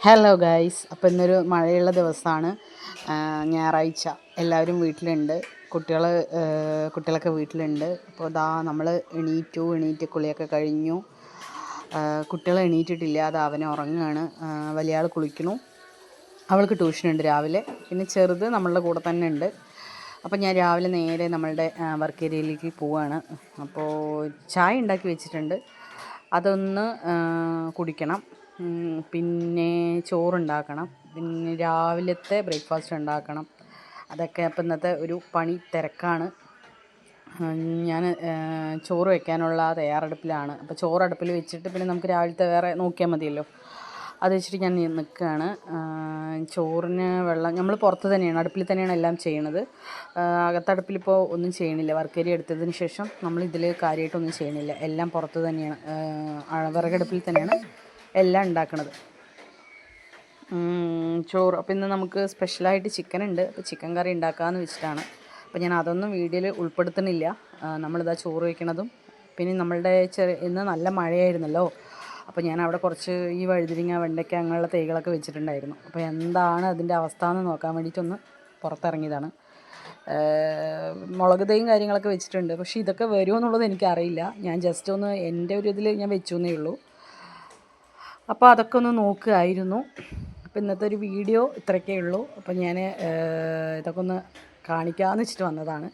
Hello guys, അപ്പോൾ ഇന്നൊരു മഴയുള്ള ദിവസമാണ്. ഞായറാഴ്ച എല്ലാവരും വീട്ടിലുണ്ട്. കുട്ടികളൊക്കെ വീട്ടിലുണ്ട്. അപ്പോൾ നമ്മൾ എണീറ്റ് കുളിയൊക്കെ കഴിഞ്ഞു. കുട്ടികൾ എണീറ്റിട്ടില്ല, അത് അവനെ ഉറങ്ങുകയാണ്. വലിയ ആൾ കുളിക്കണു, അവൾക്ക് ട്യൂഷനുണ്ട് രാവിലെ. പിന്നെ ചെറുത് നമ്മളുടെ കൂടെ തന്നെ ഉണ്ട്. അപ്പോൾ ഞാൻ രാവിലെ നേരെ നമ്മളുടെ വർക്ക് ഏരിയയിലേക്ക് പോവുകയാണ്. അപ്പോൾ ചായ ഉണ്ടാക്കി വെച്ചിട്ടുണ്ട്, അതൊന്ന് കുടിക്കണം. പിന്നെ ചോറുണ്ടാക്കണം, പിന്നെ രാവിലത്തെ ബ്രേക്ക്ഫാസ്റ്റ് ഉണ്ടാക്കണം. അതൊക്കെ അപ്പം ഇന്നത്തെ ഒരു പണി തിരക്കാണ്. ഞാൻ ചോറ് വയ്ക്കാനുള്ള തയ്യാറെടുപ്പിലാണ്. അപ്പോൾ ചോറ് അടുപ്പിൽ വെച്ചിട്ട് പിന്നെ നമുക്ക് രാവിലത്തെ വേറെ നോക്കിയാൽ മതിയല്ലോ. അത് വെച്ചിട്ട് ഞാൻ നിൽക്കുകയാണ്. ചോറിന് വെള്ളം നമ്മൾ പുറത്ത് തന്നെയാണ്, അടുപ്പിൽ തന്നെയാണ് എല്ലാം ചെയ്യണത്. അകത്തടുപ്പിലിപ്പോൾ ഒന്നും ചെയ്യണില്ല. വർക്ക് ഏരിയ എടുത്തതിന് ശേഷം നമ്മളിതിൽ കാര്യമായിട്ടൊന്നും ചെയ്യണില്ല, എല്ലാം പുറത്ത് തന്നെയാണ്, വിറകടുപ്പിൽ തന്നെയാണ് എല്ലാം ഉണ്ടാക്കണത്. ചോറ് അപ്പോൾ ഇന്ന് നമുക്ക് സ്പെഷ്യലായിട്ട് ചിക്കൻ ഉണ്ട്. അപ്പോൾ ചിക്കൻ കറി ഉണ്ടാക്കാമെന്ന് വെച്ചിട്ടാണ്. അപ്പോൾ ഞാൻ അതൊന്നും വീഡിയോയിൽ ഉൾപ്പെടുത്തുന്നില്ല. നമ്മളിതാ ചോറ് വയ്ക്കണതും പിന്നെ നമ്മളുടെ ഇന്ന് നല്ല മഴയായിരുന്നല്ലോ. അപ്പോൾ ഞാൻ അവിടെ കുറച്ച് ഈ വഴുതിരിങ്ങ, വെണ്ടയ്ക്ക അങ്ങനെയുള്ള തൈകളൊക്കെ വെച്ചിട്ടുണ്ടായിരുന്നു. അപ്പോൾ എന്താണ് അതിൻ്റെ അവസ്ഥ എന്ന് നോക്കാൻ വേണ്ടിയിട്ടൊന്ന് പുറത്തിറങ്ങിയതാണ്. മുളക് തൈയും കാര്യങ്ങളൊക്കെ വെച്ചിട്ടുണ്ട്, പക്ഷേ ഇതൊക്കെ വരുമോ എന്നുള്ളത് എനിക്കറിയില്ല. ഞാൻ ജസ്റ്റ് ഒന്ന് എൻ്റെ ഒരു ഇതിൽ ഞാൻ വെച്ചു എന്നേ ഉള്ളൂ. അപ്പോൾ അതൊക്കെ ഒന്ന് നോക്കുകയായിരുന്നു. അപ്പോൾ ഇന്നത്തെ ഒരു വീഡിയോ ഇത്രയൊക്കെ ഉള്ളൂ. അപ്പോൾ ഞാൻ ഇതൊക്കെ ഒന്ന് കാണിക്കാമെന്ന് വെച്ചിട്ട് വന്നതാണ്.